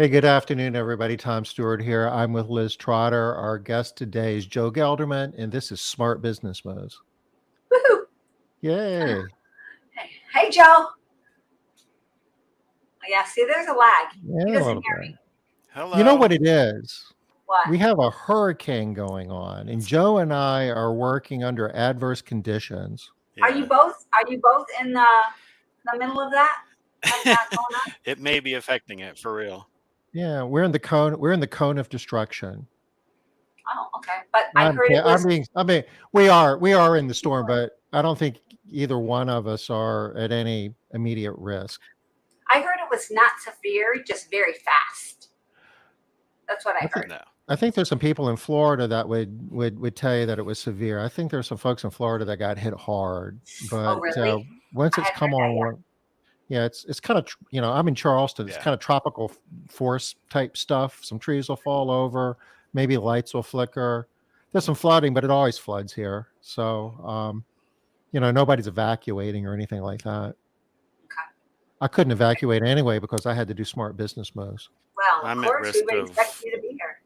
Hey, good afternoon, everybody. Tom Stewart here. I'm with Liz Trotter. Our guest today is Joe Gelderman, and this is Smart Business Moves. Woohoo! Yay. Hey, Joe. Yeah, see, there's a lag. He Yeah, a doesn't little hear bit. me. You know Hello. what it is? What? We have a hurricane going on, and Joe and I are working under adverse conditions. Are you Yeah. both? Are you both in the middle of that? Have that going on? It may be affecting it for real. Yeah, we're in the cone. We're in the cone of destruction. Oh, okay. But I heard it was. We are in the storm, but I don't think either one of us are at any immediate risk. I heard it was not severe, just very fast. That's what I I think heard. No. I think there's some people in Florida that would tell you that it was severe. I think there's some folks in Florida that got hit hard, Oh, but really? once I it's hadn't heard come that yet. on, yeah, it's kind of I'm in Charleston. It's Yeah. kind of tropical force type stuff. Some trees will fall over, maybe lights will flicker. There's some flooding, but it always floods here, so nobody's evacuating or anything like that. Okay. I couldn't evacuate anyway because I had to do smart business moves. Well, of I'm at course, we risk would expect of you to be here.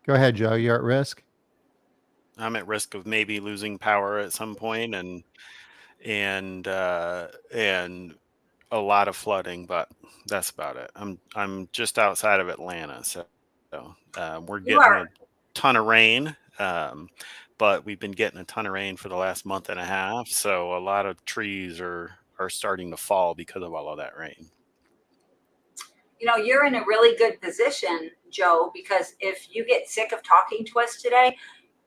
Go ahead, Joe. You're at risk. maybe losing power at some point and a lot of flooding, but that's about it. I'm just outside of Atlanta, so we're You getting a are. ton of rain. But we've been getting a ton of rain for the last month and a half, so a lot of trees are starting to fall because of all of that rain. You're in a really good position, Joe, because if you get sick of talking to us today,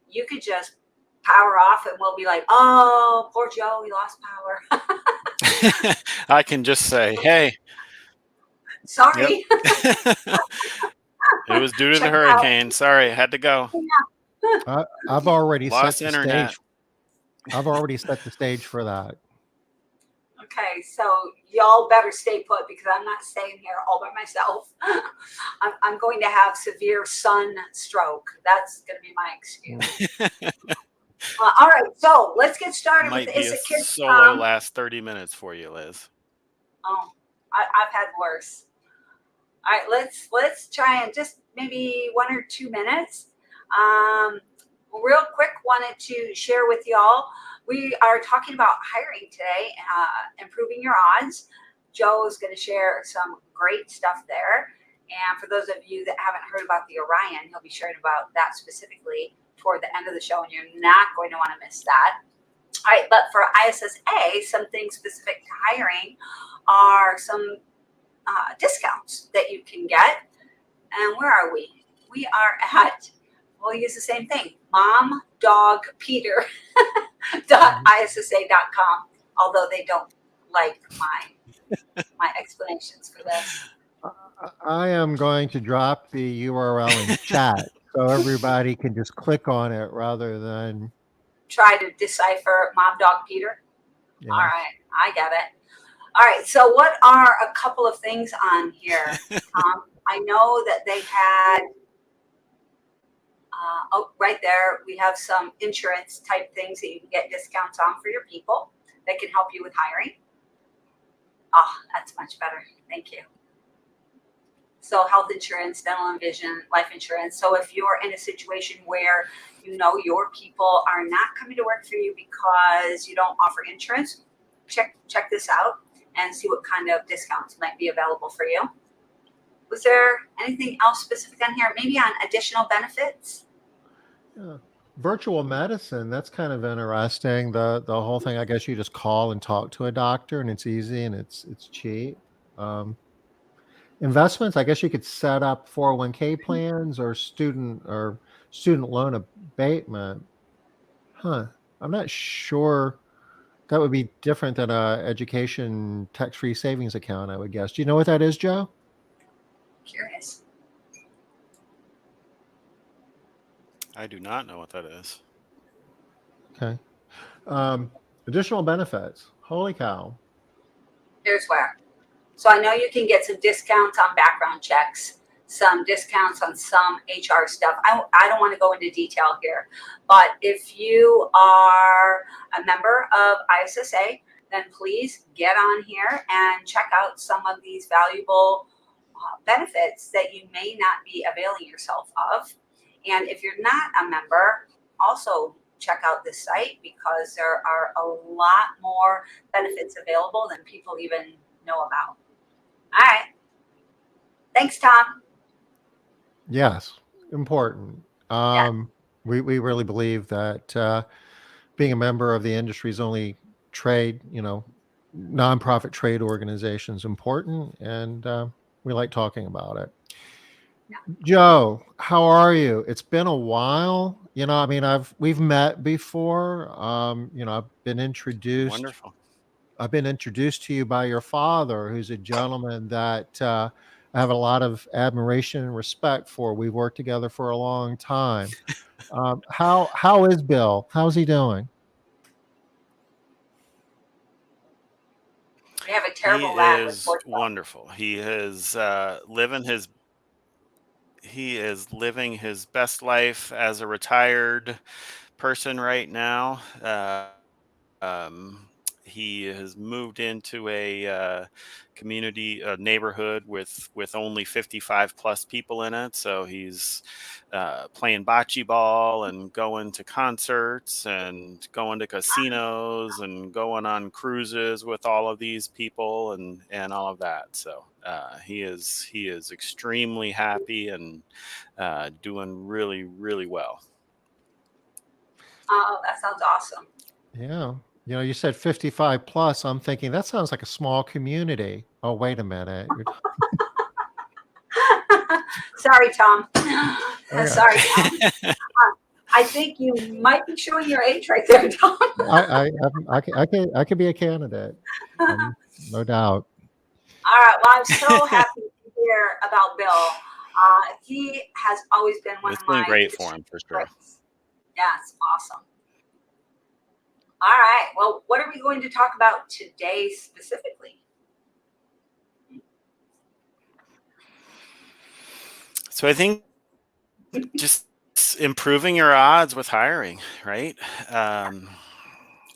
you could just power off and we'll be like, oh, poor Joe, he lost power. I can just say, hey, yep. Sorry. It was due to the Check out. hurricane. Sorry, I had to go. I've already set Lost the internet. stage. I've already set the stage for that. Okay, so y'all better stay put because I'm not staying here all by myself. I'm going to have severe sun stroke. That's going to be my excuse. All right, so let's get started with Might be Is a It Kids solo last 30 minutes for you, Liz. Oh, I've had worse. All right, let's try and just maybe 1 or 2 minutes. Real quick, wanted to share with y'all. We are talking about hiring today, improving your odds. Joe is going to share some great stuff there. And for those of you that haven't heard about the Orion, he'll be sharing about that specifically toward the end of the show, and you're not going to want to miss that. All right, but for ISSA, some things specific to hiring are some discounts that you can get. And where are we? We are at, we'll use the same thing, momdogpeter.issa.com, although they don't like my explanations for this. I am going to drop the URL in chat so everybody can just click on it rather than Try to decipher Mom Dog Peter. yeah. All right, I get it. All right, so what are a couple of things on here? I know that they had, right there, we have some insurance type things that you can get discounts on for your people that can help you with hiring. Oh, that's much better. Thank you. So health insurance, dental and vision, life insurance. So if you're in a situation where your people are not coming to work for you because you don't offer insurance, check this out and see what kind of discounts might be available for you. Was there anything else specific on here? Maybe on additional benefits? Yeah. Virtual medicine, that's kind of interesting. The whole thing, I guess you just call and talk to a doctor and it's easy and it's cheap. Investments, I guess you could set up 401k plans or student loan abatement. Huh. I'm not sure. That would be different than a education tax-free savings account, I would guess. Do you know what that is, Joe? Curious. I do not know what that is. Okay. Additional benefits. Holy cow. Here's where. So I know you can get some discounts on background checks, some discounts on some HR stuff. I don't want to go into detail here, but if you are a member of ISSA, then please get on here and check out some of these valuable benefits that you may not be availing yourself of. And if you're not a member, also check out this site because there are a lot more benefits available than people even know about. All right. Thanks, Tom. Yes, important. Yeah. We really believe that being a member of the industry's only trade, nonprofit trade organization is important, and we like talking about it. Joe, how are you? It's been a while. I mean, we've met before. Wonderful. I've been introduced to you by your father, who's a gentleman that I have a lot of admiration and respect for. We've worked together for a long time. How is Bill? How's he doing? We have a He terrible lag with is Portugal. wonderful. He is living his best life as a retired person right now. Um, he has moved into a neighborhood with only 55 plus people in it. So he's playing bocce ball and going to concerts and going to casinos and going on cruises with all of these people and all of that. So he is extremely happy and doing really, really well. Oh, that sounds awesome. Yeah. You said 55 plus. I'm thinking that sounds like a small community. Oh, wait a minute. Sorry, Tom. Okay. Sorry, Tom. I think you might be showing your age right there, Tom. I could be a candidate. No doubt. All right. Well, I'm so happy to hear about Bill. He has always been one It's of been my great for industry him for sure. favorites. Yeah, it's awesome. All right. Well, what are we going to talk about today specifically? So I think just improving your odds with hiring, right? Um,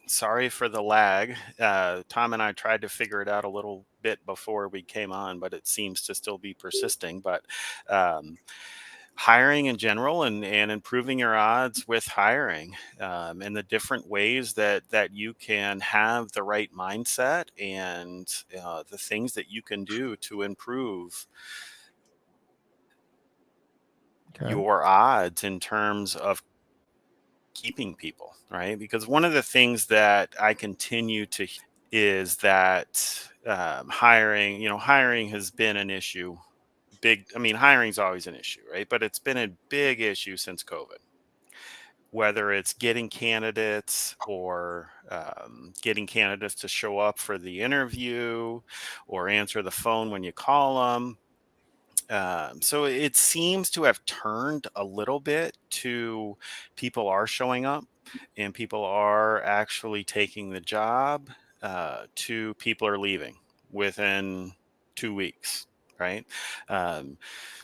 Sorry for the lag. Tom and I tried to figure it out a little bit before we came on, but it seems to still be persisting. But um, hiring in general and improving your odds with hiring and the different ways that you can have the right mindset and the things that you can do to improve Okay. your odds in terms of keeping people, right? Because one of the things that I continue to is that hiring has been an issue. I mean, hiring's always an issue, right? But it's been a big issue since COVID. Whether it's getting candidates or getting candidates to show up for the interview or answer the phone when you call them. So it seems to have turned a little bit to people are showing up and people are actually taking the job to people are leaving within 2 weeks, right? Um,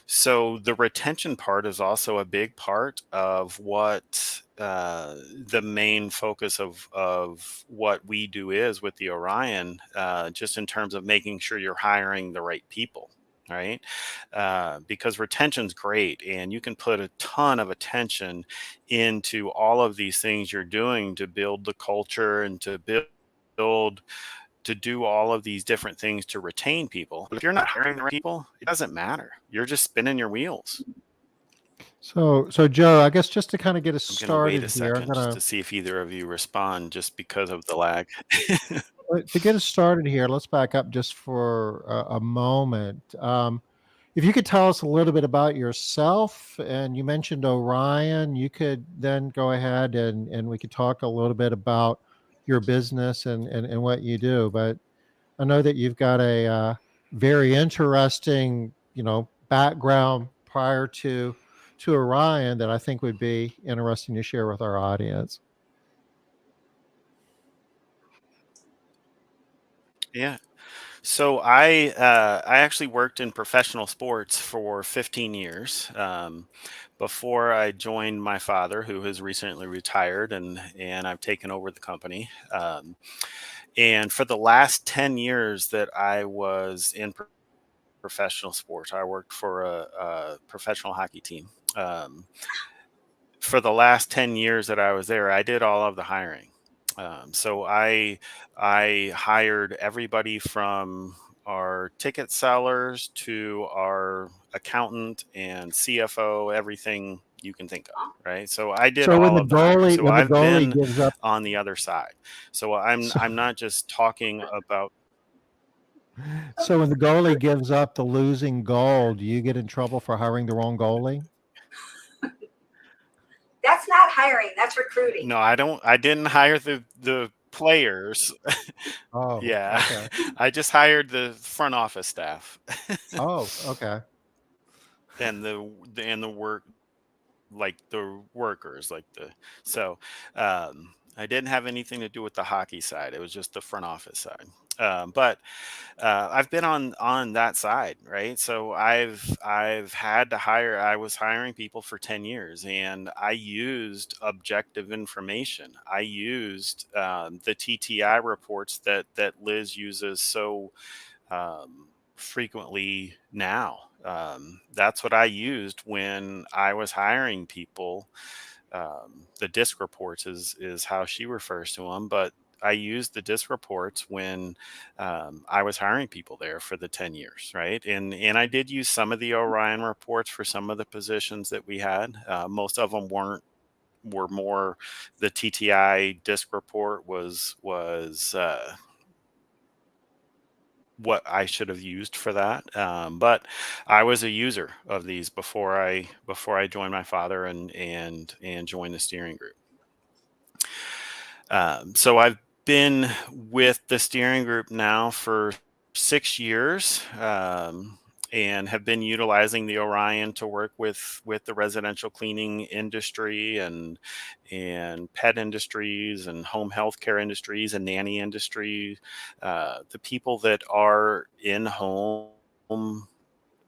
so the retention part is also a big part of what the main focus of what we do is with the Orion, just in terms of making sure you're hiring the right people, right? Because retention's great, and you can put a ton of attention into all of these things you're doing to build the culture and to build to do all of these different things to retain people. But if you're not hiring the right people, it doesn't matter. You're just spinning your wheels. So Joe, I guess just to kind of get us I'm going to wait a started here, I'm second just gonna to see if either of you respond just because of the lag. to get us started here. Let's back up just for a moment. If you could tell us a little bit about yourself, and you mentioned Orion, you could then go ahead and we could talk a little bit about your business and what you do. But I know that you've got a very interesting, background prior to Orion that I think would be interesting to share with our audience. Yeah. So I actually worked in professional sports for 15 years before I joined my father, who has recently retired, and I've taken over the company. And for the last 10 years that I was in professional sports, I worked for a professional hockey team. For the last 10 years that I was there, I did all of the hiring. So I hired everybody from our ticket sellers to our accountant and CFO, everything you can think of, right? So I did So when all the of the hiring. goalie So when the I've goalie been gives up on the other side. So I'm so I'm not just talking about. so when the goalie gives up the losing goal, do you get in trouble for hiring the wrong goalie? That's not hiring, that's recruiting. No, I didn't hire the players. Oh, Yeah. okay. I just hired the front office staff Oh, okay. and the work, like the workers, like the so I didn't have anything to do with the hockey side. It was just the front office side. But I've been on that side, right? So I've had to hire. I was hiring people for 10 years, and I used objective information. I used the TTI reports that Liz uses so frequently now. That's what I used when I was hiring people. The disc reports is how she refers to them, but I used the disc reports when I was hiring people there for the 10 years, right? And I did use some of the Orion reports for some of the positions that we had. Most of them were more the TTI disc report was what I should have used for that. But I was a user of these before I joined my father and joined the steering group. So I've been with the steering group now for 6 years. And have been utilizing the Orion to work with the residential cleaning industry and pet industries and home healthcare industries and nanny industry, the people that are in home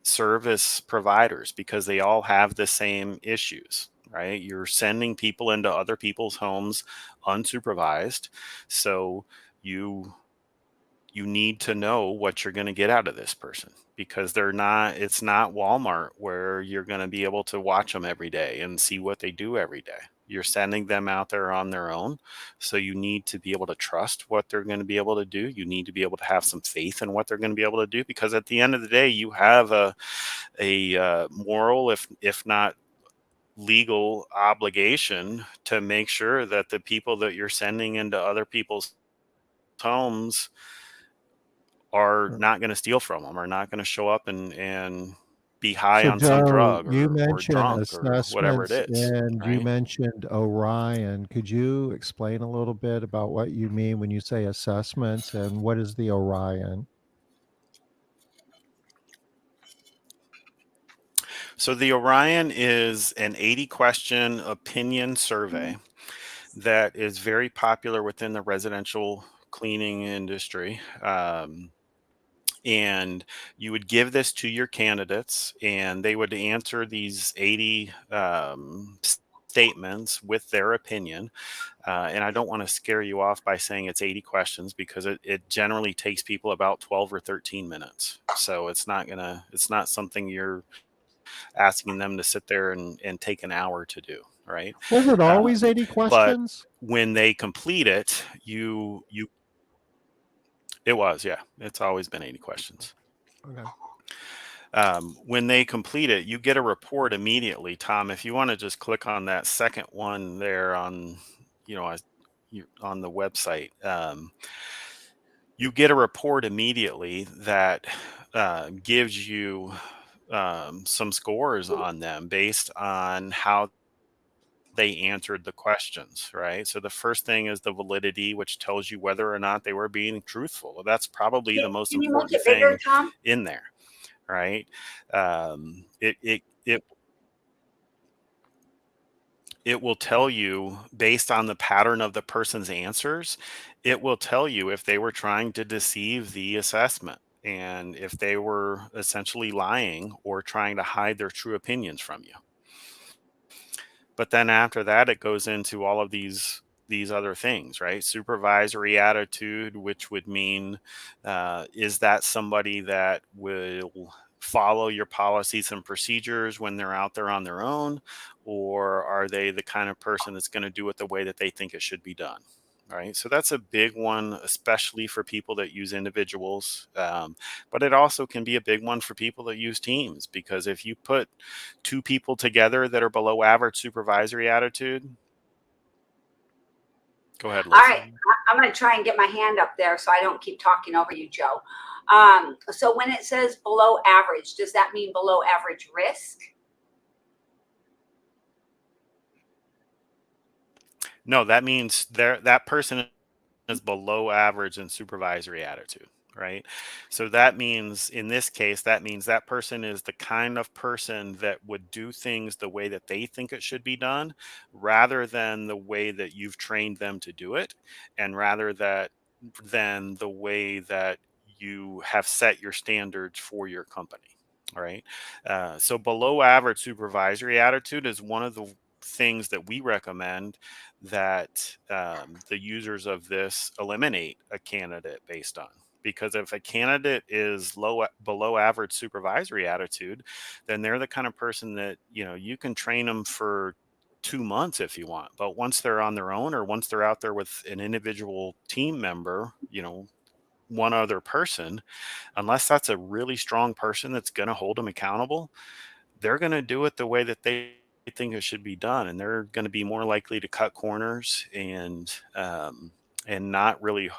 service providers, because they all have the same issues, right? You're sending people into other people's homes unsupervised, so you you need to know what you're going to get out of this person, because it's not Walmart where you're going to be able to watch them every day and see what they do every day. You're sending them out there on their own, so you need to be able to trust what they're going to be able to do. You need to be able to have some faith in what they're going to be able to do, because at the end of the day, you have a moral, if not legal obligation, to make sure that the people that you're sending into other people's homes are not going to steal from them, are not going to show up and be high So on some Joe, drug you or mentioned drunk or whatever it assessments is, and you right? mentioned Orion. Could you explain a little bit about what you mean when you say assessments and what is the Orion? So the Orion is an 80 question opinion survey that is very popular within the residential cleaning industry. And you would give this to your candidates, and they would answer these 80 statements with their opinion. And I don't want to scare you off by saying it's 80 questions, because it generally takes people about 12 or 13 minutes. So it's not something you're asking them to sit there and take an hour to do, right? Was it always Um, 80 but questions? when they complete it, it was, yeah, it's always been 80 questions. Okay. When they complete it, you get a report immediately. Tom, if you want to just click on that second one there on, you know, on the website, you get a report immediately that gives you some scores on them based on how they answered the questions, right? So the first thing is the validity, which tells you whether or not they were being truthful. That's probably the most Can you make important it bigger, thing Tom? in there, right? It will tell you, based on the pattern of the person's answers, it will tell you if they were trying to deceive the assessment and if they were essentially lying or trying to hide their true opinions from you. But then after that, it goes into all of these these other things, right? Supervisory attitude, which would mean, is that somebody that will follow your policies and procedures when they're out there on their own, or are they the kind of person that's going to do it the way that they think it should be done? Right. So that's a big one, especially for people that use individuals. But it also can be a big one for people that use teams, because if you put two people together that are below average supervisory attitude, go ahead, All Liz. right, I'm going to try and get my hand up there so I don't keep talking over you, Joe. So when it says below average, does that mean below average risk? No, that means that person is below average in supervisory attitude, right? So that means, in this case, that means that person is the kind of person that would do things the way that they think it should be done, rather than the way that you've trained them to do it, and rather than the way that you have set your standards for your company. All right. So below average supervisory attitude is one of the things that we recommend that the users of this eliminate a candidate based on. Because if a candidate is below average supervisory attitude, then they're the kind of person that, you can train them for 2 months if you want. But once they're on their own, or once they're out there with an individual team member, one other person, unless that's a really strong person that's going to hold them accountable, they're going to do it the way that they think it should be done, and they're going to be more likely to cut corners and not really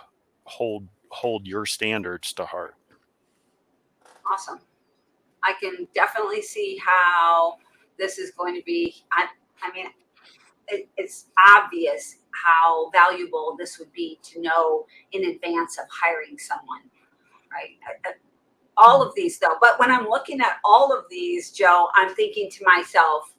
hold your standards to heart. Awesome. I can definitely see how this is going to be. I mean, it's obvious how valuable this would be to know in advance of hiring someone, right? All of these, though. But when I'm looking at all of these, Joe, I'm thinking to myself,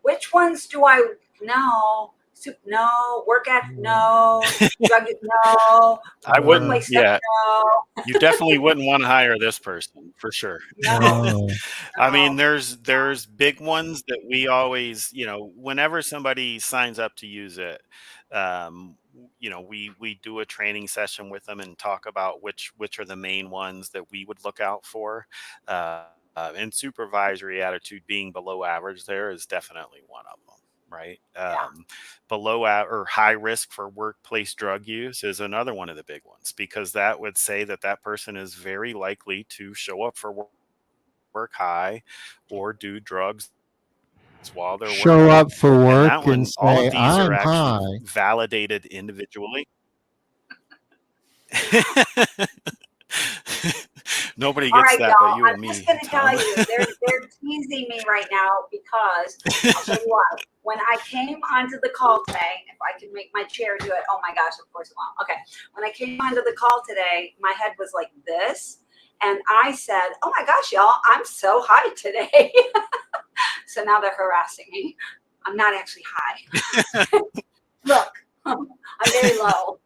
which ones do I know? Soup, no. Work at no. Drug, no. I wouldn't. Workplace Yeah, no. you definitely wouldn't want to hire this person for sure. No. I mean, No. there's big ones that we always, whenever somebody signs up to use it, we do a training session with them and talk about which are the main ones that we would look out for. And supervisory attitude being below average there is definitely one of them, right? Yeah. Or high risk for workplace drug use is another one of the big ones, because that would say that person is very likely to show up for work high or do drugs while they're Show working. up for And work that and one, all say, of these are "I'm actually high." validated individually. Nobody All gets right, that but y'all. you I'm and just me, going to tell Tom. you, they're teasing me right now, because I'll tell you what. When I came onto the call today, if I can make my chair do it, oh my gosh, of course it won't. Okay, when I came onto the call today, my head was like this, and I said, "Oh my gosh, y'all, I'm so high today." So now they're harassing me. I'm not actually high. Look, I'm very low.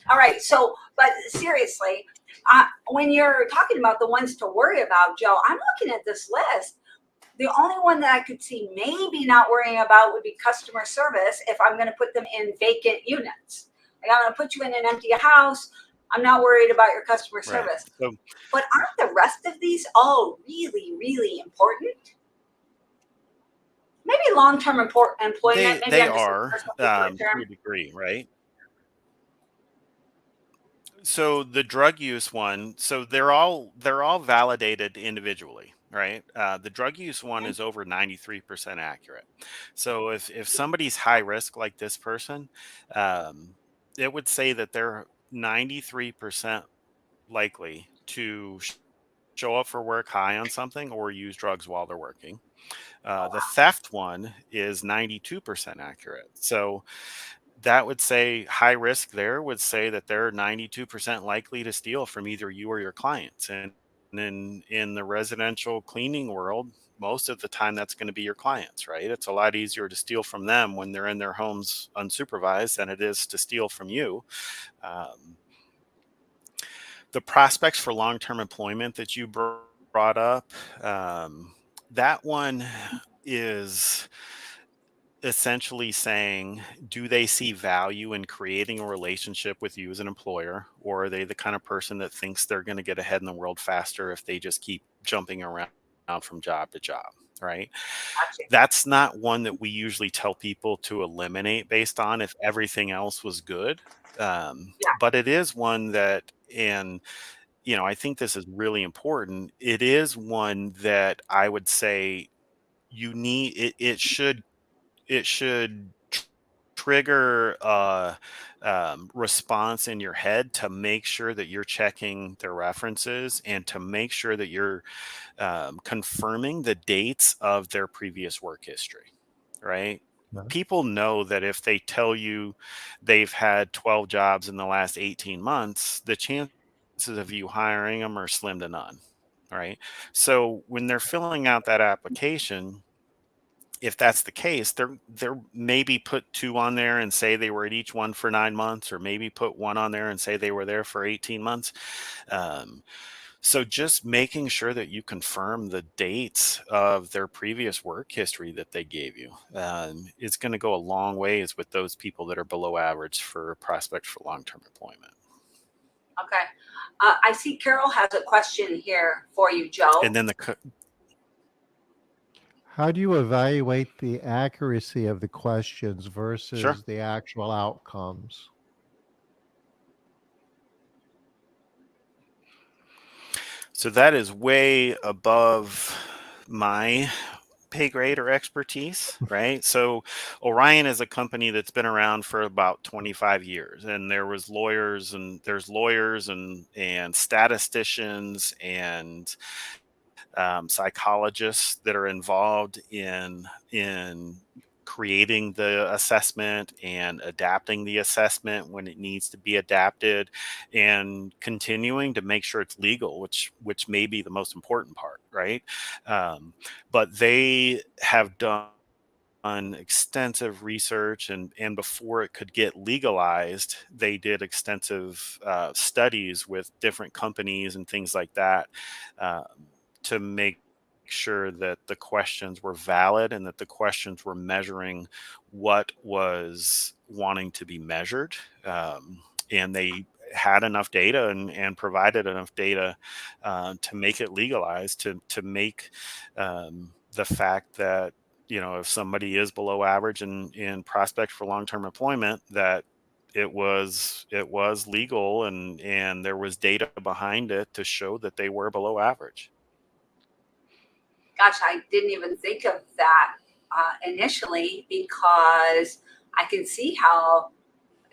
All right. So, but seriously, when you're talking about the ones to worry about, Joe, I'm looking at this list. The only one that I could see maybe not worrying about would be customer service, if I'm going to put them in vacant units. Like, I'm going to put you in an empty house. I'm not worried about your customer Right. service. So But aren't the rest of these all really, really important? Maybe long-term employment. Maybe they I'm just looking are for something short to a term. degree, right? So the drug use one, so they're all validated individually, right? The drug use one is over 93% accurate. So if somebody's high risk like this person, um, it would say that they're 93% likely to show up for work high on something or use drugs while they're working. Oh The wow. theft one is 92% accurate. So that would say high risk there would say that they're 92% likely to steal from either you or your clients. And in the residential cleaning world, most of the time that's going to be your clients, right? It's a lot easier to steal from them when they're in their homes unsupervised than it is to steal from you. Um, the prospects for long-term employment that you brought up, that one is essentially saying, do they see value in creating a relationship with you as an employer, or are they the kind of person that thinks they're going to get ahead in the world faster if they just keep jumping around from job to job, right? Gotcha. That's not one that we usually tell people to eliminate based on if everything else was good. Yeah. But it is one that, and I think this is really important. It is one that I would say you need. It should trigger a response in your head to make sure that you're checking their references and to make sure that you're confirming the dates of their previous work history, right? Yeah. People know that if they tell you they've had 12 jobs in the last 18 months, the chances of you hiring them are slim to none, right? So when they're filling out that application, if that's the case, they're maybe put 2 on there and say they were at each one for 9 months, or maybe put 1 on there and say they were there for 18 months. Um, so just making sure that you confirm the dates of their previous work history that they gave you is going to go a long ways with those people that are below average for prospects for long-term employment. Okay. I see Carol has a question here for you, Joe. And then How do you evaluate the accuracy of the questions versus sure. the actual outcomes? So that is way above my pay grade or expertise, right? So Orion is a company that's been around for about 25 years, and there's lawyers and statisticians and psychologists that are involved in creating the assessment and adapting the assessment when it needs to be adapted, and continuing to make sure it's legal, which may be the most important part, right? But they have done extensive research, and before it could get legalized, they did extensive studies with different companies and things like that, um, to make sure that the questions were valid and that the questions were measuring what was wanting to be measured. And they had enough data and provided enough data to make it legalized, to make the fact that if somebody is below average in prospect for long-term employment, that it was legal, and there was data behind it to show that they were below average. Gosh, I didn't even think of that initially, because I can see how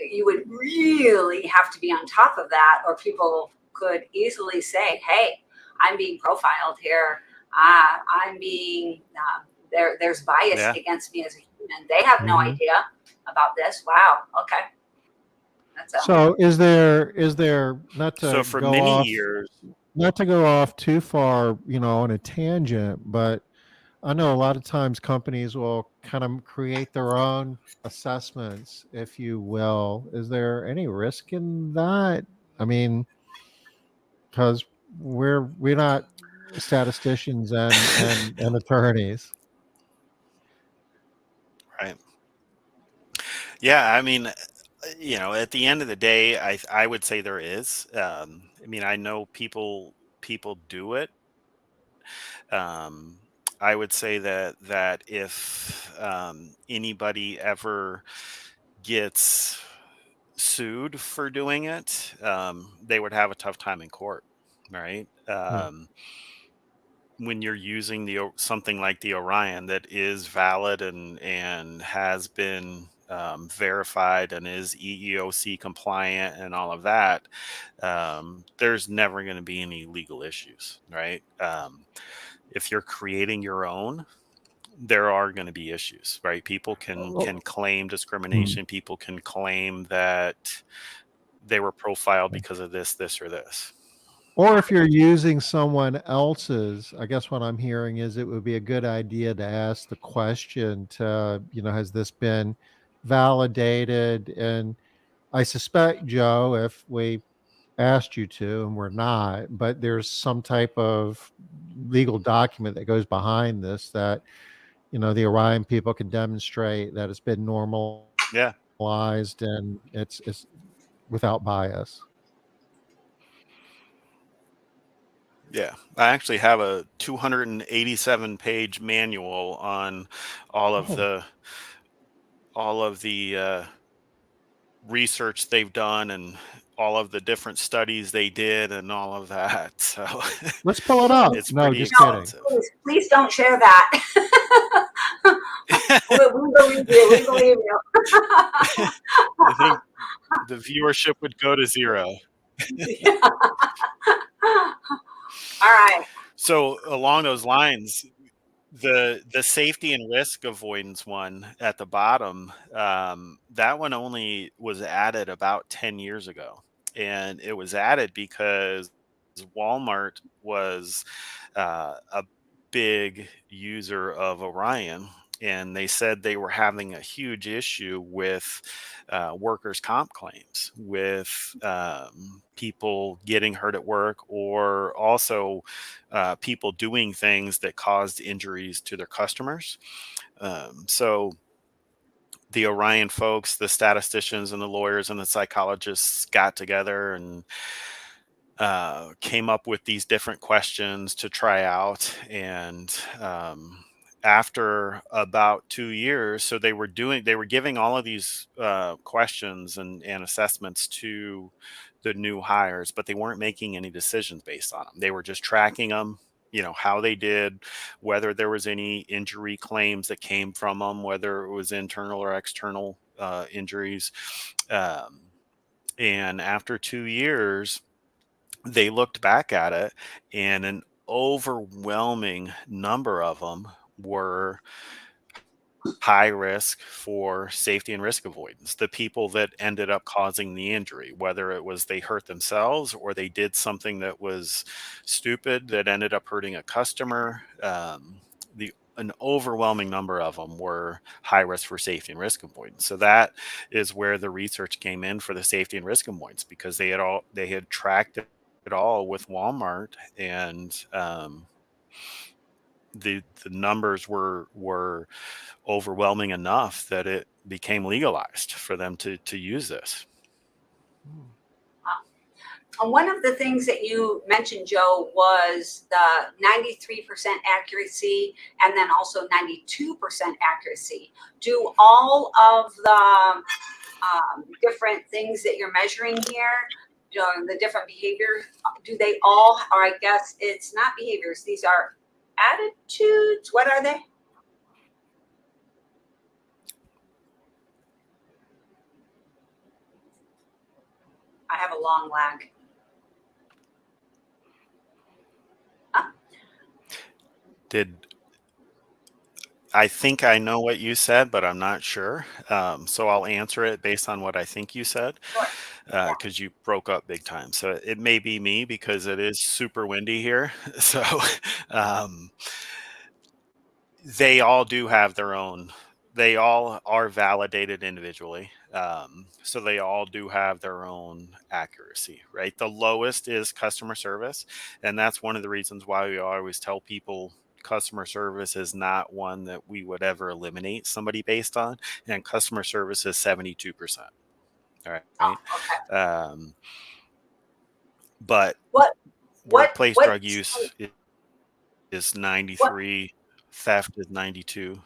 you would really have to be on top of that, or people could easily say, "Hey, I'm being profiled here. I'm being there's bias Yeah. against me as a human. They have no Mhm. idea about this." Wow. Okay, that's a So is there not So to for go many off years, too far, on a tangent, but I know a lot of times companies will kind of create their own assessments, if you will. Is there any risk in that? I mean, because we're not statisticians and attorneys. right? Yeah, I mean, at the end of the day, I would say there is. I mean, I know people do it. Um, I would say that if anybody ever gets sued for doing it, they would have a tough time in court, right? Yeah. When you're using something like the Orion that is valid and has been verified and is EEOC compliant and all of that, there's never going to be any legal issues, right? If you're creating your own, there are going to be issues, right? People can Oh, claim mm. discrimination. People can claim that they were profiled because of this or this. Or if you're using someone else's, I guess what I'm hearing is it would be a good idea to ask the question to, has this been validated? And I suspect, Joe, if we asked you to, and we're not, but there's some type of legal document that goes behind this that the Orion people can demonstrate that it's been Yeah. normalized and it's without bias. Yeah. I actually have a 287-page manual on all of Oh, the all of the research they've done and all of the different studies they did and all of that. So let's pull it up. it's No, pretty just No, kidding. extensive. please don't share that. We believe you. We believe you. I think the viewership would go to zero. All right. So along those lines, the safety and risk avoidance one at the bottom, that one only was added about 10 years ago, and it was added because Walmart was a big user of Orion, and they said they were having a huge issue with workers' comp claims, with people getting hurt at work, or also people doing things that caused injuries to their customers. So the Orion folks, the statisticians and the lawyers and the psychologists got together and came up with these different questions to try out. And after about 2 years, so they were giving all of these questions and assessments to the new hires, but they weren't making any decisions based on them. They were just tracking them, how they did, whether there was any injury claims that came from them, whether it was internal or external injuries. Um, and after 2 years, they looked back at it, and an overwhelming number of them were high risk for safety and risk avoidance. The people that ended up causing the injury, whether it was they hurt themselves or they did something that was stupid that ended up hurting a customer, an overwhelming number of them were high risk for safety and risk avoidance. So that is where the research came in for the safety and risk avoidance, because they had tracked it all with Walmart, and the numbers were overwhelming enough that it became legalized for them to use this. And one of the things that you mentioned, Joe, was the 93% accuracy and then also 92% accuracy. Do all of the different things that you're measuring here, the different behaviors, do they all, or I guess it's not behaviors, these are attitudes. What are they? I have a long lag. I think I know what you said, but I'm not sure. So I'll answer it based on what I think you said, Sure. Yeah. because you broke up big time. So it may be me because it is super windy here. So um, they all do have their own. They all are validated individually. So they all do have their own accuracy, right? The lowest is customer service. And that's one of the reasons why we always tell people customer service is not one that we would ever eliminate somebody based on. And customer service is 72%. All Oh, right. okay. But What workplace what drug use is what 93, theft is 92.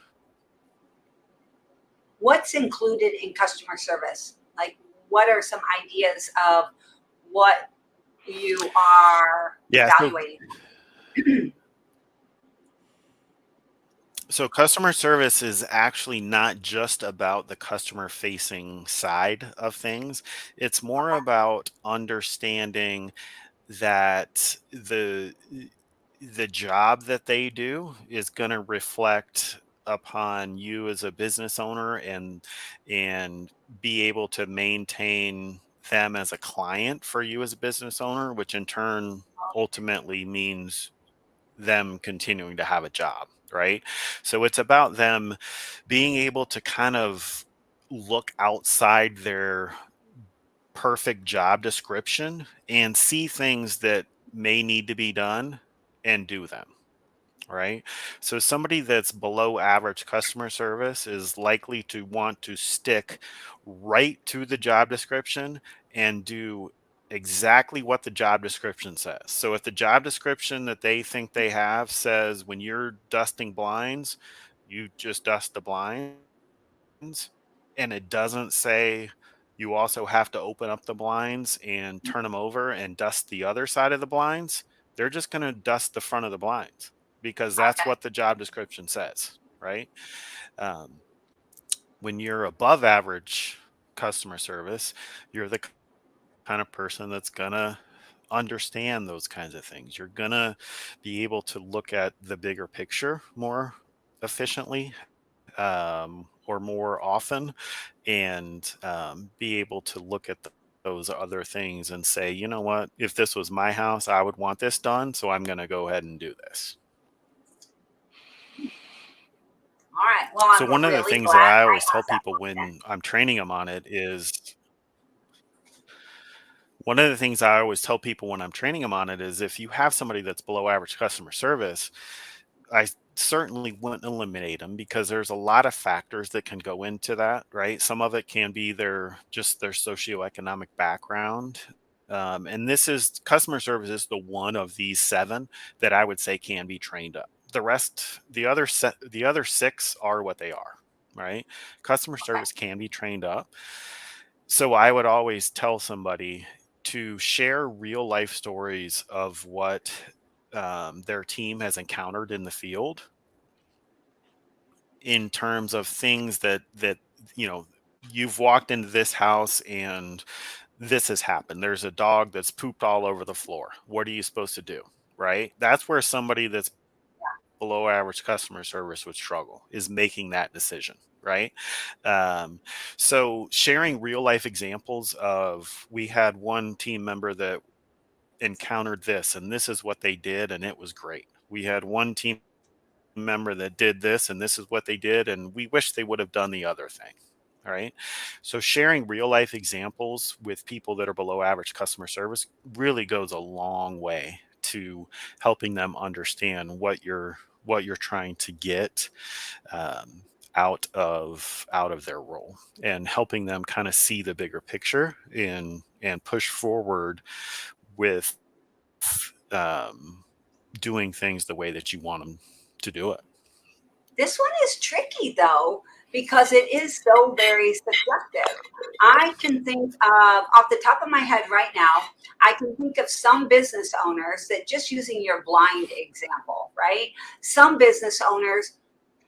what's included in customer service? Like, what are some ideas of what you are Yeah. evaluating? So customer service is actually not just about the customer facing side of things. It's more about understanding that the job that they do is going to reflect upon you as a business owner, and be able to maintain them as a client for you as a business owner, which in turn ultimately means them continuing to have a job, right? So it's about them being able to kind of look outside their perfect job description and see things that may need to be done and do them, right? So somebody that's below average customer service is likely to want to stick right to the job description and do exactly what the job description says. So if the job description that they think they have says when you're dusting blinds, you just dust the blinds, and it doesn't say you also have to open up the blinds and turn them over and dust the other side of the blinds, they're just going to dust the front of the blinds because that's Okay. what the job description says, right? Um, when you're above average customer service, you're the kind of person that's going to understand those kinds of things. You're going to be able to look at the bigger picture more efficiently, or more often, and be able to look at those other things and say, you know what, if this was my house, I would want this done. So I'm going to go ahead and do this. All right. Well, So I'm one of the really things that glad I I always tell asked that people question. when I'm training them on it is one of the things I always tell people when I'm training them on it is if you have somebody that's below average customer service, I certainly wouldn't eliminate them because there's a lot of factors that can go into that, right? Some of it can be their socioeconomic background. And this is customer service is the one of these seven that I would say can be trained up. The rest, the other six are what they are, right? Customer Okay. service can be trained up. So I would always tell somebody to share real life stories of what their team has encountered in the field in terms of things that you know you've walked into this house and this has happened. There's a dog that's pooped all over the floor. What are you supposed to do? Right? That's where somebody that's below average customer service would struggle, is making that decision, right? um, so sharing real life examples of, we had one team member that encountered this and this is what they did and it was great. We had one team member that did this and this is what they did and we wish they would have done the other thing. All right. So sharing real life examples with people that are below average customer service really goes a long way to helping them understand what you're trying to get, um, out of their role, and helping them kind of see the bigger picture and push forward with, um, doing things the way that you want them to do it. This one is tricky though, because it is so very subjective. I can think of, off the top of my head right now, I can think of some business owners that, just using your blind example, right? Some business owners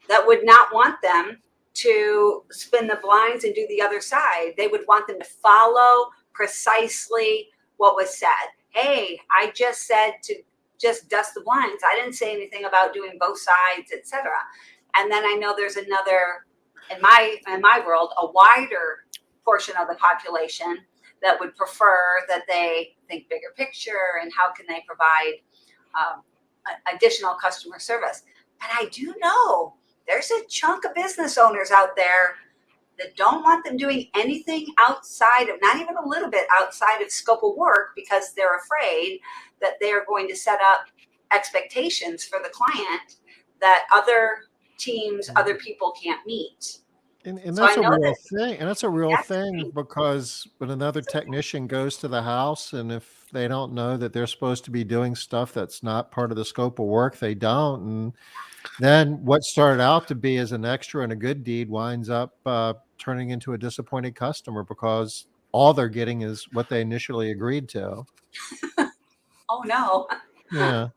that would not want them to spin the blinds and do the other side. They would want them to follow precisely what was said. Hey, I just said to just dust the blinds. I didn't say anything about doing both sides, etc. And then I know there's another, in my world, a wider portion of the population that would prefer that they think bigger picture and how can they provide um, additional customer service. But I do know there's a chunk of business owners out there that don't want them doing anything outside of, not even a little bit outside of scope of work, because they're afraid that they're going to set up expectations for the client that other teams, other people can't meet. And So I that's a know real that thing, and that's a real that's thing because when another technician goes to the house and if they don't know that they're supposed to be doing stuff that's not part of the scope of work, they don't, and then what started out to be as an extra and a good deed winds up, turning into a disappointed customer because all they're getting is what they initially agreed to. oh no. Yeah.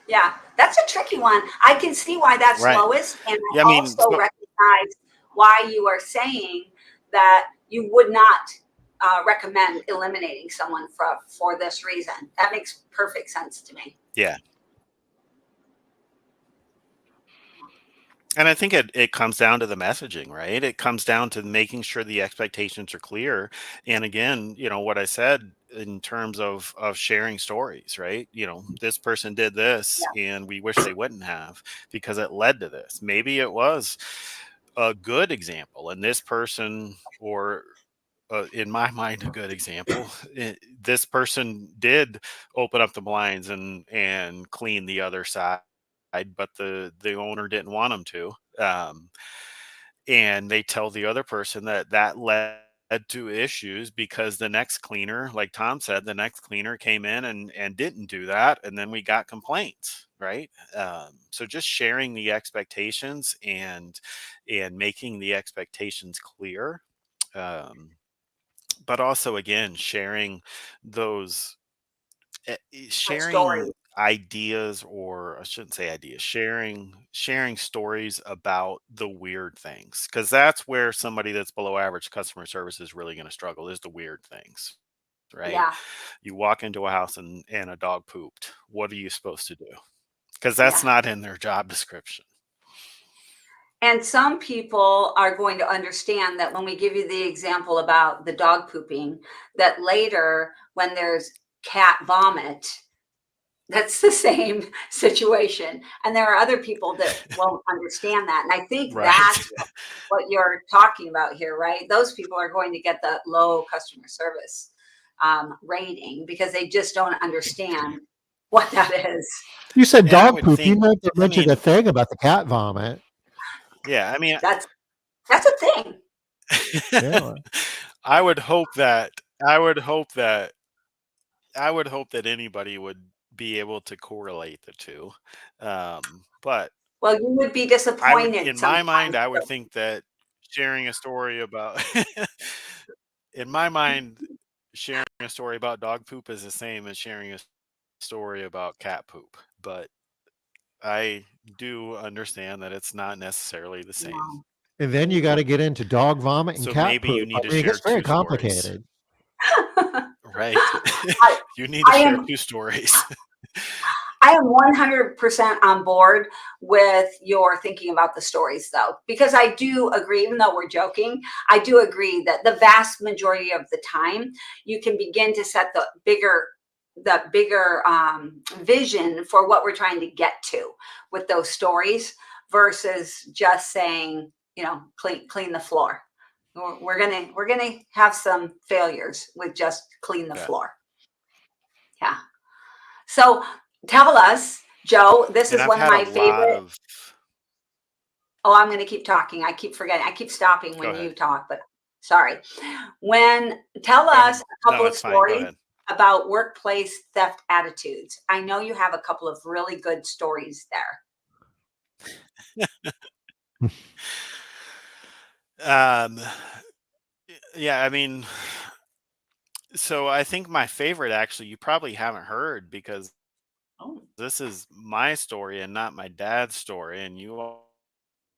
Yeah, that's a tricky one. I can see why that's Right. lowest, and Yeah. I I mean, also recognize why you are saying that you would not recommend eliminating someone for this reason. That makes perfect sense to me. yeah. And I think it comes down to the messaging, right? It comes down to making sure the expectations are clear. And again, what I said in terms of sharing stories, right? This person did this Yeah. and we wish they wouldn't have because it led to this. Maybe it was a good example, and this person, or in my mind, a good example. This person did open up the blinds and clean the other side but the owner didn't want them to. And they tell the other person that led to issues because the next cleaner, like Tom said, the next cleaner came in and didn't do that, and then we got complaints, right? So just sharing the expectations and making the expectations clear, um, but also again sharing those Good story. sharing ideas, or I shouldn't say ideas, sharing stories about the weird things, because that's where somebody that's below average customer service is really going to struggle, is the weird things, right? Yeah. You walk into a house and a dog pooped. What are you supposed to do? Because that's Yeah. not in their job description. And some people are going to understand that when we give you the example about the dog pooping, that later when there's cat vomit, that's the same situation. And there are other people that won't understand that. And I think Right. that's what you're talking about here, right? Those people are going to get the low customer service rating because they just don't understand what that is. You said And I dog would poop. You think, meant to I mention a mean, thing about the cat vomit. yeah, I mean, That's a thing. Yeah. I would hope that I would hope that I would hope that anybody would be able to correlate the two. But Well, you would be I would, disappointed in my mind, sometimes. I would think that sharing a story about, in my mind, sharing a story about dog poop is the same as sharing a story about cat poop. But I do understand that it's not necessarily the same. No. And then you got to get into dog vomit and So cat maybe you poop. I need to mean, it share gets very two stories, complicated. right? I, You need to I share am two stories. I am 100% on board with your thinking about the stories, though, because I do agree, even though we're joking, I do agree that the vast majority of the time you can begin to set the bigger vision for what we're trying to get to with those stories versus just saying, clean the floor. We're gonna have some failures with just clean the Yeah. floor. Yeah. So tell us, Joe, this And is I've one of had a my lot favorite. of, Oh, I'm going to keep talking. I keep forgetting. I keep stopping go when ahead. you talk, but sorry. Tell Go us ahead. a couple No, of it's fine. Go stories ahead. about workplace theft attitudes. I know you have a couple of really good stories Um, yeah, I mean, so I think my favorite, actually, you probably haven't heard, because there. this is my story and not my dad's story, and you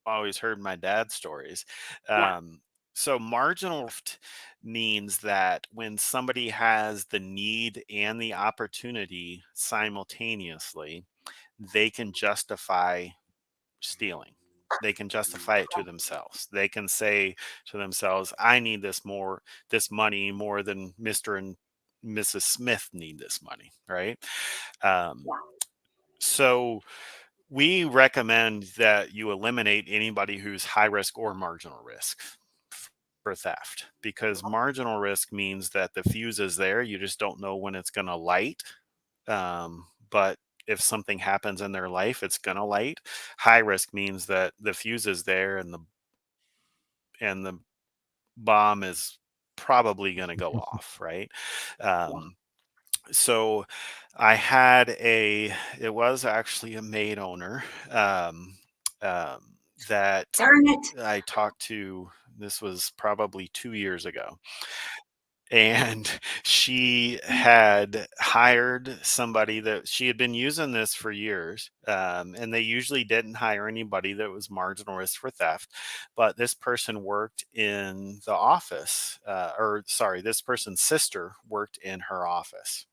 always heard my dad's stories. Yeah. Um, so marginal risk means that when somebody has the need and the opportunity simultaneously, they can justify stealing. They can justify it to themselves. They can say to themselves, I need this money more than Mr. and Mrs. Smith need this money, right? Um, Yeah. so we recommend that you eliminate anybody who's high risk or marginal risk for theft, because marginal risk means that the fuse is there. You just don't know when it's going to light. But if something happens in their life, it's going to light. High risk means that the fuse is there, and the bomb is probably going to go off, right? Yeah. So I had it was actually a maid owner, um, um, that Darn it. I talked to. This was probably 2 years ago. And she had hired somebody that she had been using this for years. And they usually didn't hire anybody that was marginal risk for theft. But this person worked in the office, or sorry, this person's sister worked in her office.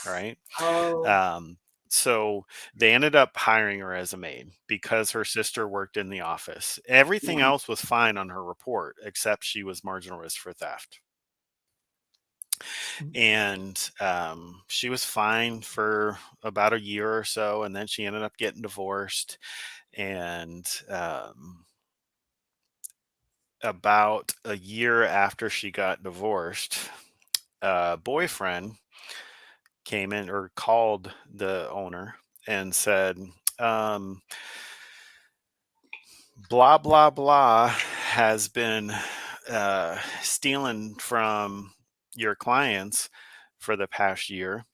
Right. Oh, Um, so they ended up hiring her as a maid because her sister worked in the office. Everything yeah. else was fine on her report, except she was marginal risk for theft. And she was fine for about a year or so, and then she ended up getting divorced. And about a year after she got divorced, a boyfriend came in or called the owner and said, blah blah blah has been stealing from your clients for the past year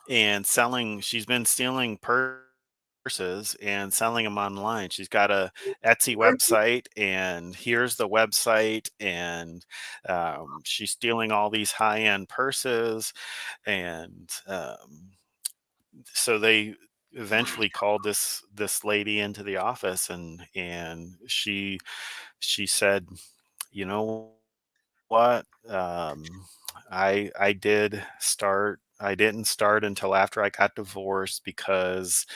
and selling. She's been stealing purses and selling them online. She's got a Etsy website, and here's the website, and she's stealing all these high-end purses. And so they eventually called this lady into the office, and she said, you know what, I didn't start until after I got divorced because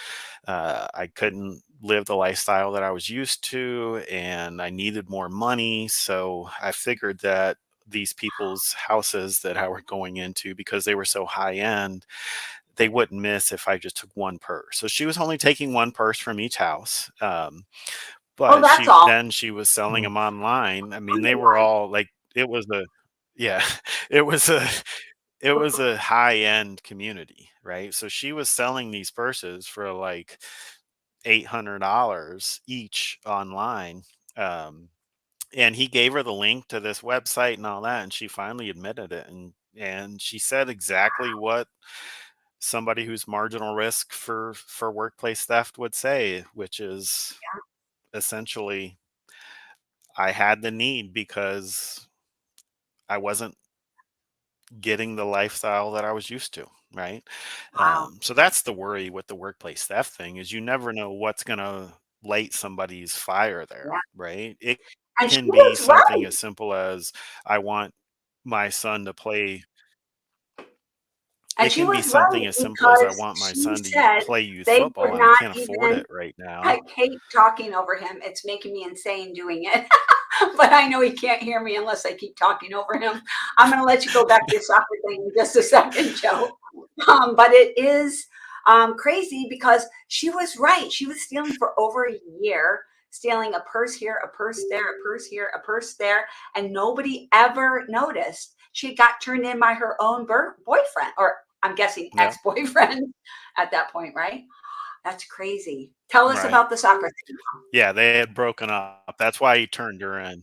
I couldn't live the lifestyle that I was used to, and I needed more money. So I figured that these people's houses that I were going into, because they were so high end, they wouldn't miss if I just took one purse. So she was only taking one purse from each house. Oh, But that's all. she was selling Hmm. them online. I mean, they were Online. all like, it was a, yeah, it was a, it was a high end community, right? So she was selling these purses for like $800 each online. Um, and he gave her the link to this website and all that, and she finally admitted it. And she said exactly what somebody who's marginal risk for workplace theft would say, which is essentially, I had the need because I wasn't getting the lifestyle that I was used to, right? Wow. So that's the worry with the workplace theft thing, is you never know what's going to light somebody's fire there, Yeah. right? It And she can be was something right. as simple as, I want my son to play. And It she can be was something right as simple as, I because want my she son to said play youth they football would and I not can't afford even. it right now. I hate talking over him. It's making me insane doing it. But I know he can't hear me unless I keep talking over him. I'm going to let you go back to your soccer thing in just a second, Joe. But it is crazy because she was right. She was stealing for over a year, stealing a purse here, a purse there, a purse here, a purse there, and nobody ever noticed. She got turned in by her own boyfriend, or I'm guessing Yeah, ex-boyfriend at that point, right? That's crazy. Tell us right. about the soccer thing. Yeah, they had broken up. That's why he turned her in.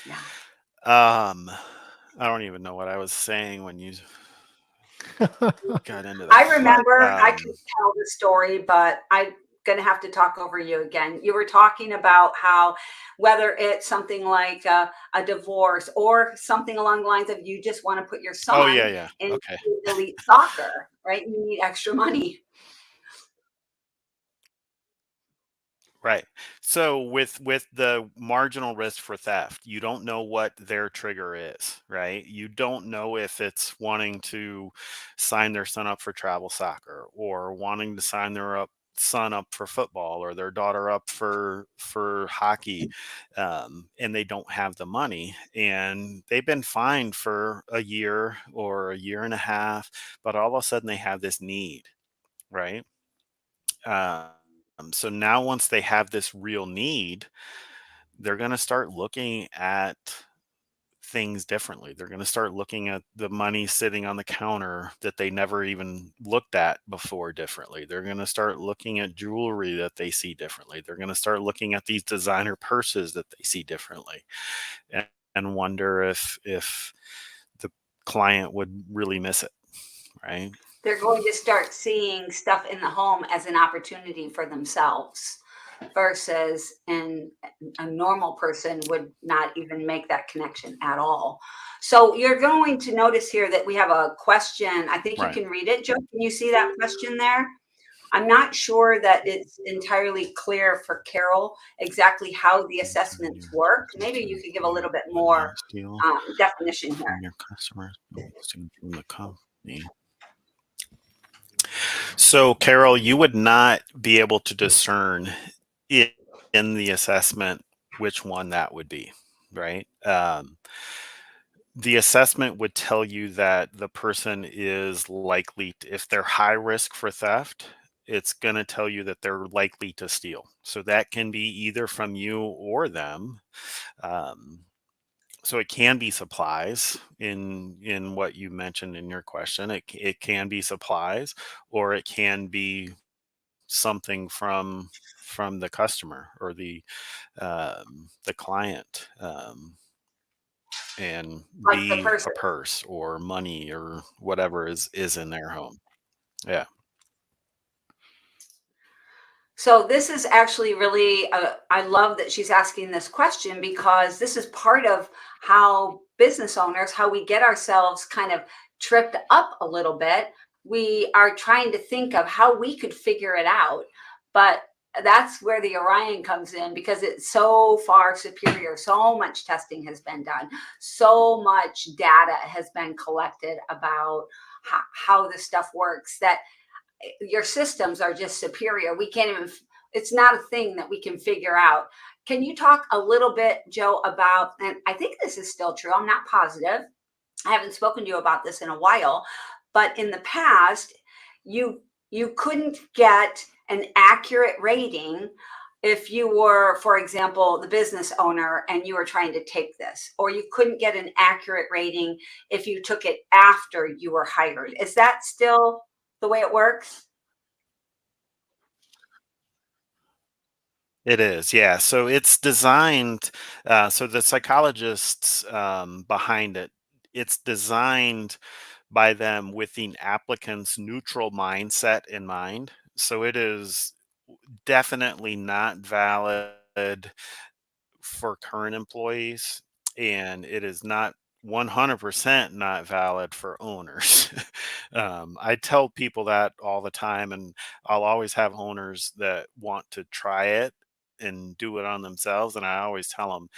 Yeah. Um, I don't even know what I was saying when you got into I that, but remember I could tell the story, but I'm going to have to talk over you again. You were talking about how whether it's something like a divorce or something along the lines of you just want to put your oh yeah, son yeah, into okay. elite soccer, right? You need extra money. Right. So with the marginal risk for theft, you don't know what their trigger is, right? You don't know if it's wanting to sign their son up for travel soccer, or wanting to sign their son up for football, or their daughter up for hockey, and they don't have the money, and they've been fined for a year or a year and a half, but all of a sudden they have this need, right? So now, once they have this real need, they're going to start looking at things differently. They're going to start looking at the money sitting on the counter that they never even looked at before differently. They're going to start looking at jewelry that they see differently. They're going to start looking at these designer purses that they see differently, and, and wonder if the client would really miss it, right? They're going to start seeing stuff in the home as an opportunity for themselves versus in a normal person would not even make that connection at all. So you're going to notice here that we have a question. I think you Right. can read it, Joe. Can you see that question there? I'm not sure that it's entirely clear for Carol exactly how the assessments work. Maybe you could give a little bit Would more not steal definition here. from your customers, but steal from the company. So, Carol, you would not be able to discern i- in the assessment which one that would be, right? The assessment would tell you that the person is likely, if they're high risk for theft, it's going to tell you that they're likely to steal. So that can be either from you or them. Um, so it can be supplies in what you mentioned in your question. It can be supplies, or it can be something from the customer or the client, and Like the leave a person. purse or money or whatever is in their home. Yeah. So this is actually really, I love that she's asking this question, because this is part of how business owners, how we get ourselves kind of tripped up a little bit. We are trying to think of how we could figure it out, but that's where the Orion comes in, because it's so far superior. So much testing has been done. So much data has been collected about how this stuff works, that your systems are just superior. We can't even, it's not a thing that we can figure out. Can you talk a little bit, Joe, about, and I think this is still true, I'm not positive, I haven't spoken to you about this in a while, but in the past, you couldn't get an accurate rating if you were, for example, the business owner and you were trying to take this, or you couldn't get an accurate rating if you took it after you were hired. Is that still the way it works? It is, yeah. So it's designed, so the psychologists behind it, it's designed by them with the applicant's neutral mindset in mind. So it is definitely not valid for current employees, and it is not 100% not valid for owners. I tell people that all the time, and I'll always have owners that want to try it and do it on themselves. And I always tell them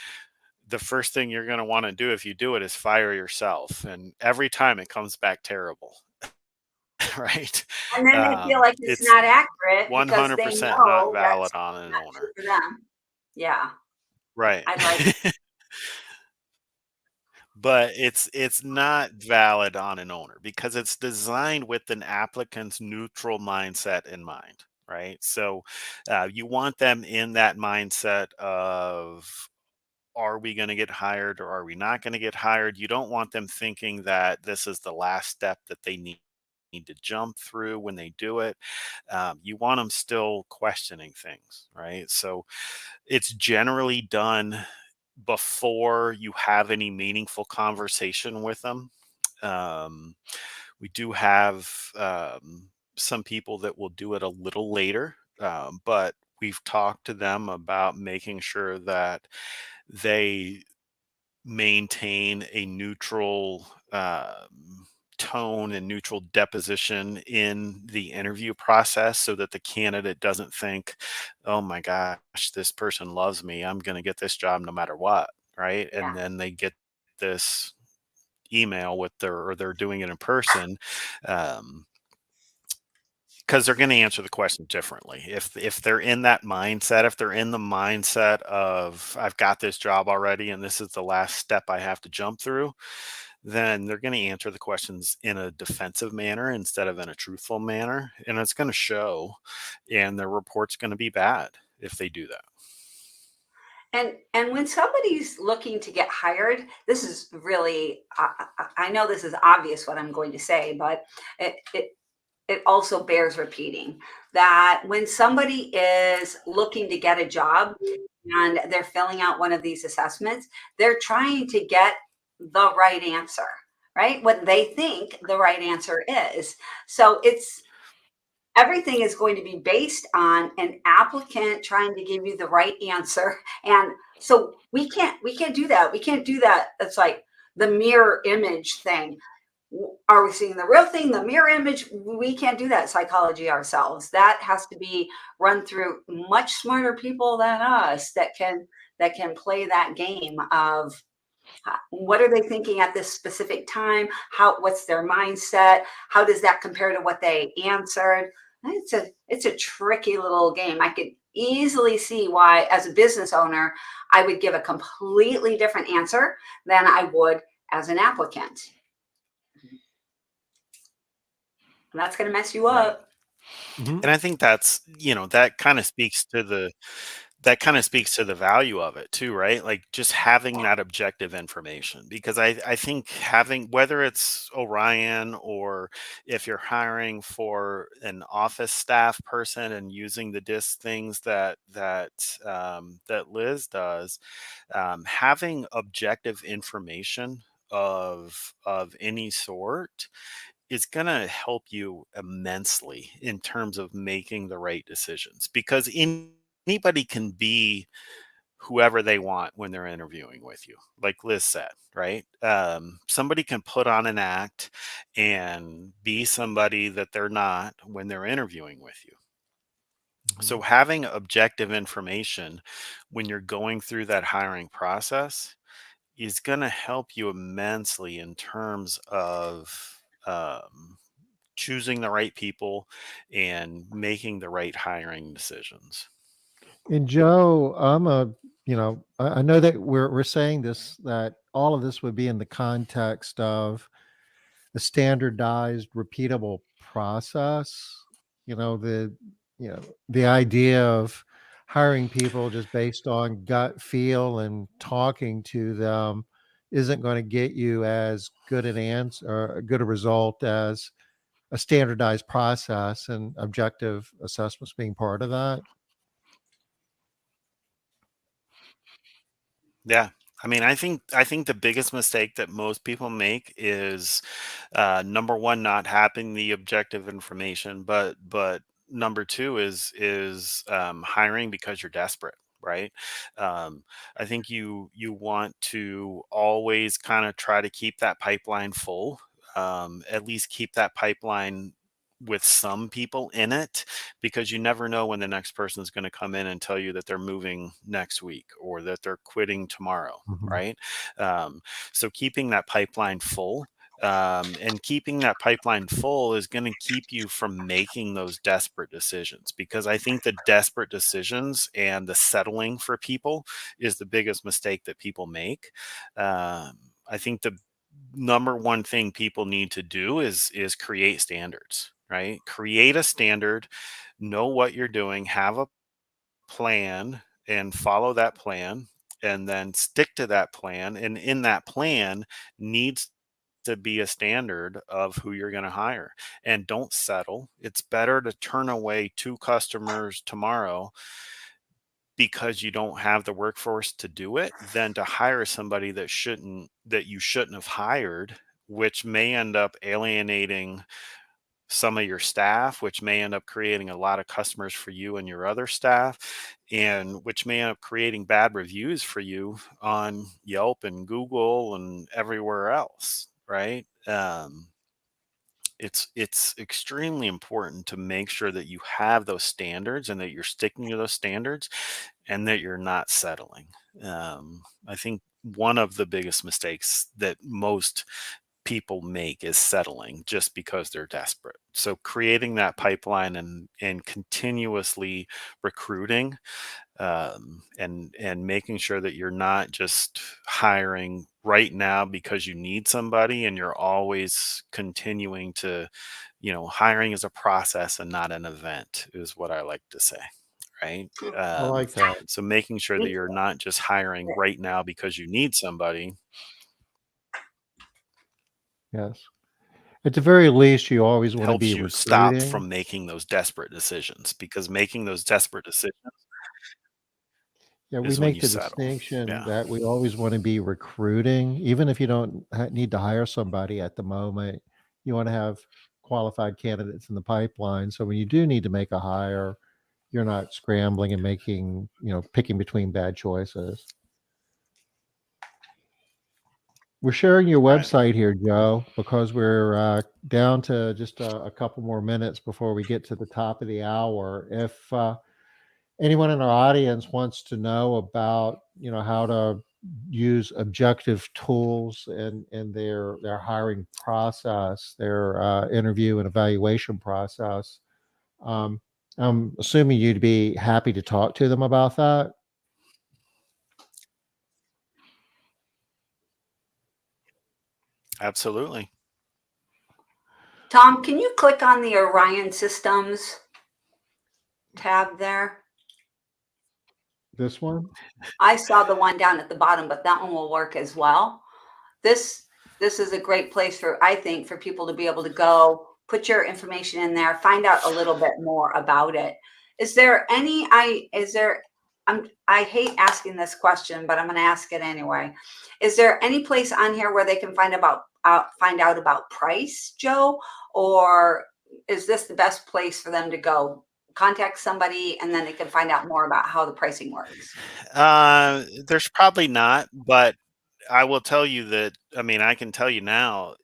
the first thing you're going to want to do if you do it is fire yourself. And every time it comes back terrible, right? And then they feel like it's It's not accurate because they 100% not know valid that's on an not true owner. for them. Yeah, Right. I like But it's not valid on an owner because it's designed with an applicant's neutral mindset in mind, right? So you want them in that mindset of, are we going to get hired or are we not going to get hired? You don't want them thinking that this is the last step that they need to jump through when they do it. You want them still questioning things, right? So it's generally done before you have any meaningful conversation with them. Um, we do have some people that will do it a little later, but we've talked to them about making sure that they maintain a neutral tone and neutral deposition in the interview process so that the candidate doesn't think, oh my gosh, this person loves me, I'm going to get this job no matter what, right? yeah. And then they get this email with their, or they're doing it in person, um, because they're going to answer the question differently. If they're in that mindset, if they're in the mindset of, I've got this job already and this is the last step I have to jump through, then they're going to answer the questions in a defensive manner instead of in a truthful manner, and it's going to show, and their report's going to be bad if they do that. And when somebody's looking to get hired, this is really, I know this is obvious what I'm going to say, but it also bears repeating, that when somebody is looking to get a job and they're filling out one of these assessments, they're trying to get the right answer, right? What they think the right answer is. So it's, everything is going to be based on an applicant trying to give you the right answer. And so we can't do that. We can't do that. It's like the mirror image thing. Are we seeing the real thing, the mirror image? We can't do that psychology ourselves. That has to be run through much smarter people than us that can play that game of what are they thinking at this specific time, what's their mindset, how does that compare to what they answered. It's a tricky little game. I could easily see why, as a business owner, I would give a completely different answer than I would as an applicant. And that's going to mess you Right. up. Mhm. And I think that's, that kind of speaks to that kind of speaks to the value of it too, right? Like just having that objective information. Because I think having, whether it's Orion or if you're hiring for an office staff person and using the disc things that Liz does, having objective information of any sort is going to help you immensely in terms of making the right decisions, because anybody can be whoever they want when they're interviewing with you, like Liz said, right? Somebody can put on an act and be somebody that they're not when they're interviewing with you. Mhm. So having objective information when you're going through that hiring process is going to help you immensely in terms of choosing the right people and making the right hiring decisions. And Joe, I know that we're saying this, that all of this would be in the context of a standardized, repeatable process. You know, you know, the idea of hiring people just based on gut feel and talking to them isn't going to get you as good an answer or a good a result as a standardized process, and objective assessments being part of that. Yeah. I mean, I think the biggest mistake that most people make is number one, not having the objective information, but number two is hiring because you're desperate, right? Um, I think you want to always kind of try to keep that pipeline full, at least keep that pipeline with some people in it, because you never know when the next person is going to come in and tell you that they're moving next week or that they're quitting tomorrow, Mhm. right? Um, so keeping that pipeline full, and keeping that pipeline full is going to keep you from making those desperate decisions, because I think the desperate decisions and the settling for people is the biggest mistake that people make. I think the number one thing people need to do is create standards, right? Create a standard, know what you're doing, have a plan and follow that plan, and then stick to that plan, and in that plan needs to be a standard of who you're going to hire. And don't settle. It's better to turn away two customers tomorrow because you don't have the workforce to do it than to hire somebody that you shouldn't have hired, which may end up alienating some of your staff, which may end up creating a lot of customers for you and your other staff, and which may end up creating bad reviews for you on Yelp and Google and everywhere else, right? It's extremely important to make sure that you have those standards and that you're sticking to those standards and that you're not settling. I think one of the biggest mistakes that most people make is settling just because they're desperate. So creating that pipeline and continuously recruiting, and making sure that you're not just hiring right now because you need somebody, and you're always continuing to, hiring is a process and not an event, is what I like to say, right? I like that. So making sure that you're not just hiring right now because you need somebody Yes. At the very least, you always want to helps be you stop recruiting. from making those desperate decisions, because making those desperate decisions Yeah, we is when make you the settle. distinction Yeah. that we always want to be recruiting, even if you don't need to hire somebody at the moment. You want to have qualified candidates in the pipeline. So when you do need to make a hire, you're not scrambling and making, picking between bad choices. We're sharing your Right. website here, Joe, because we're down to just a couple more minutes before we get to the top of the hour. If anyone in our audience wants to know about, how to use objective tools in their hiring process, their interview and evaluation process, um, I'm assuming you'd be happy to talk to them about that. Absolutely. Tom, can you click on the Orion Systems tab there? This one? I saw the one down at the bottom, but that one will work as well. This is a great place for, I think, for people to be able to go, put your information in there, find out a little bit more about it. Is there any, I hate asking this question, but I'm going to ask it anyway. Is there any place on here where they can find out about price, Joe? Or is this the best place for them to go? Contact somebody and then they can find out more about how the pricing works. There's probably not, but I will tell you that, I mean, I can tell you now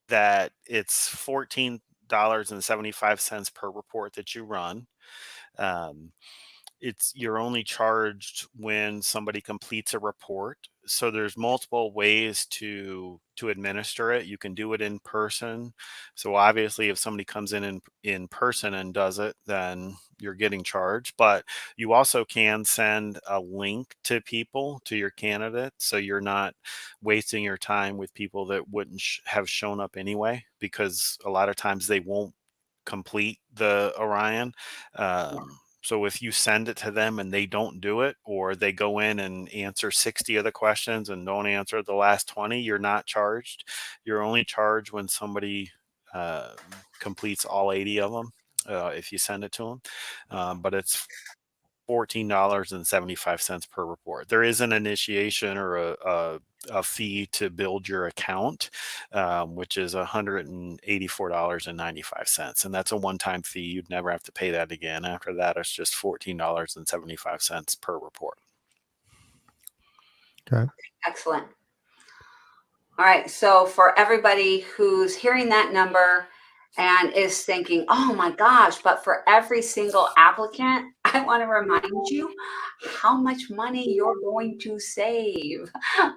that it's $14.75 per report that you run. Um, you're only charged when somebody completes a report. So there's multiple ways to administer it. You can do it in person. So obviously if somebody comes in person and does it, then you're getting charged. But you also can send a link to people, to your candidate, so you're not wasting your time with people that wouldn't have shown up anyway, because a lot of times they won't complete the Orion. So if you send it to them and they don't do it, or they go in and answer 60 of the questions and don't answer the last 20, you're not charged. You're only charged when somebody completes all 80 of them, if you send it to them. But it's $14.75 per report. There is an initiation or a fee to build your account, which is $184.95. And that's a one-time fee. You'd never have to pay that again. After that, it's just $14.75 per report. Okay. Excellent. All right. So for everybody who's hearing that number and is thinking, oh my gosh, but for every single applicant, I want to remind you how much money you're going to save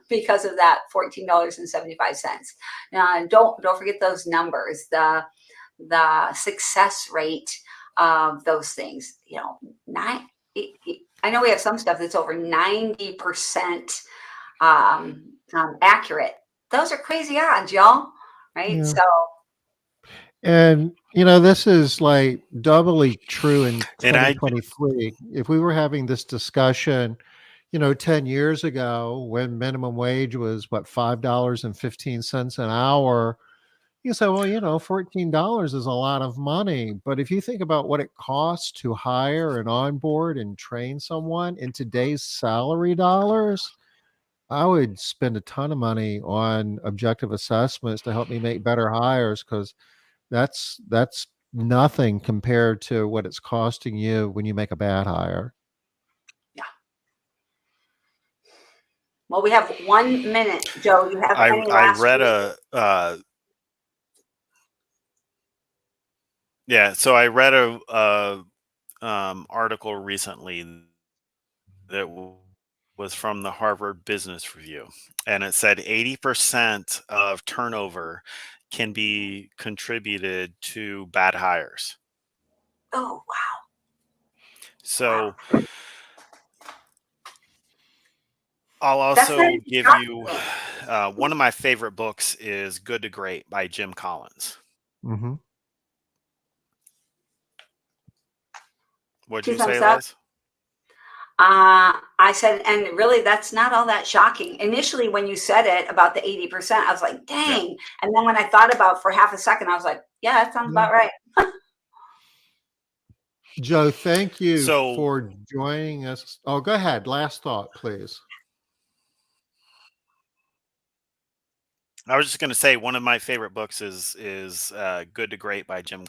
because of that $14.75. Now, don't forget those numbers, the success rate of those things. You know, I know we have some stuff that's over 90% accurate. Those are crazy odds, y'all. Right? Yeah. So. And, this is like doubly true in And 2023. If we were having this discussion, 10 years ago when minimum wage was what, $5.15 an hour, you say, well, $14 is a lot of money. But if you think about what it costs to hire and onboard and train someone in today's salary dollars, I would spend a ton of money on objective assessments to help me make better hires, because that's nothing compared to what it's costing you when you make a bad hire. Yeah. Well, we have 1 minute. Joe, you have any I last read I read a article recently that was from the Harvard Business Review, and it said 80% of turnover can be contributed to bad hires. Oh, wow. So I'll also give you one of my favorite books is Good to Great by Jim Collins. Mm-hmm. What'd you say, Liz? I said, and really, that's not all that shocking. Initially, when you said it about the 80%, I was like, dang. Yeah. And then when I thought about for half a second, I was like, yeah, that sounds about right. Joe, thank you for joining us. Oh, go ahead. Last thought, please. I was just going to say one of my favorite books is Good to Great by Jim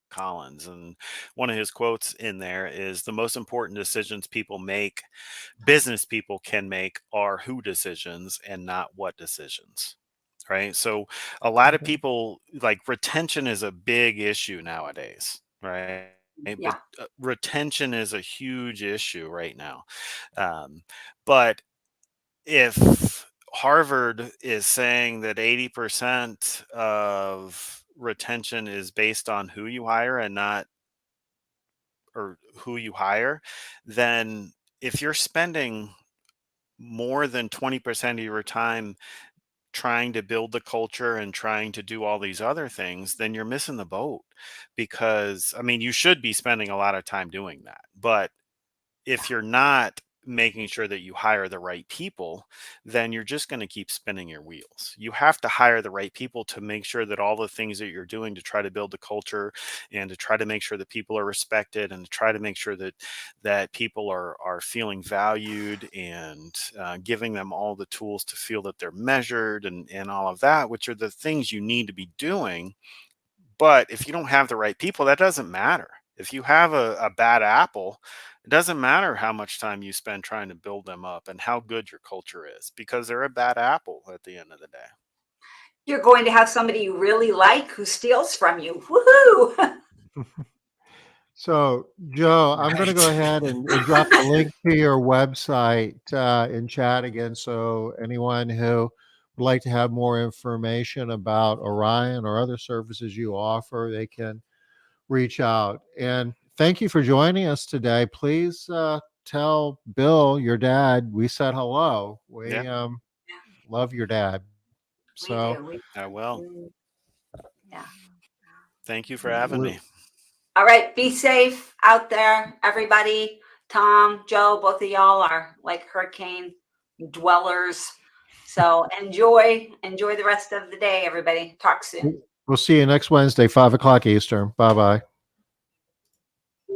Collins, and one of his quotes in there is, the most important decisions business people can make, are who decisions and not what decisions. Right? So a lot of people, like, retention is a big issue nowadays, right? Yeah. But retention is a huge issue right now. But if Harvard is saying that 80% of retention is based on who you hire and not, or who you hire, then if you're spending more than 20% of your time trying to build the culture and trying to do all these other things, then you're missing the boat. Because, I mean, you should be spending a lot of time doing that, but if you're not making sure that you hire the right people, then you're just going to keep spinning your wheels. You have to hire the right people to make sure that all the things that you're doing to try to build the culture and to try to make sure that people are respected and to try to make sure that people are feeling valued and giving them all the tools to feel that they're measured and all of that, which are the things you need to be doing. But if you don't have the right people, that doesn't matter. If you have a bad apple, it doesn't matter how much time you spend trying to build them up and how good your culture is, because they're a bad apple at the end of the day. You're going to have somebody you really like who steals from you. Woohoo! So, Joe, I'm going to go Right. ahead and drop the link to your website in chat again. So, anyone who would like to have more information about Orion or other services you offer, they can reach out. And thank you for joining us today. Please tell Bill, your dad, we said hello. We Yeah, love your dad. We So, do. I will. Yeah. Thank you for having me. All right. Be safe out there, everybody. Tom, Joe, both of y'all are like hurricane dwellers. So enjoy the rest of the day, everybody. Talk soon. we'll see you next Wednesday, 5 o'clock Eastern. Bye bye.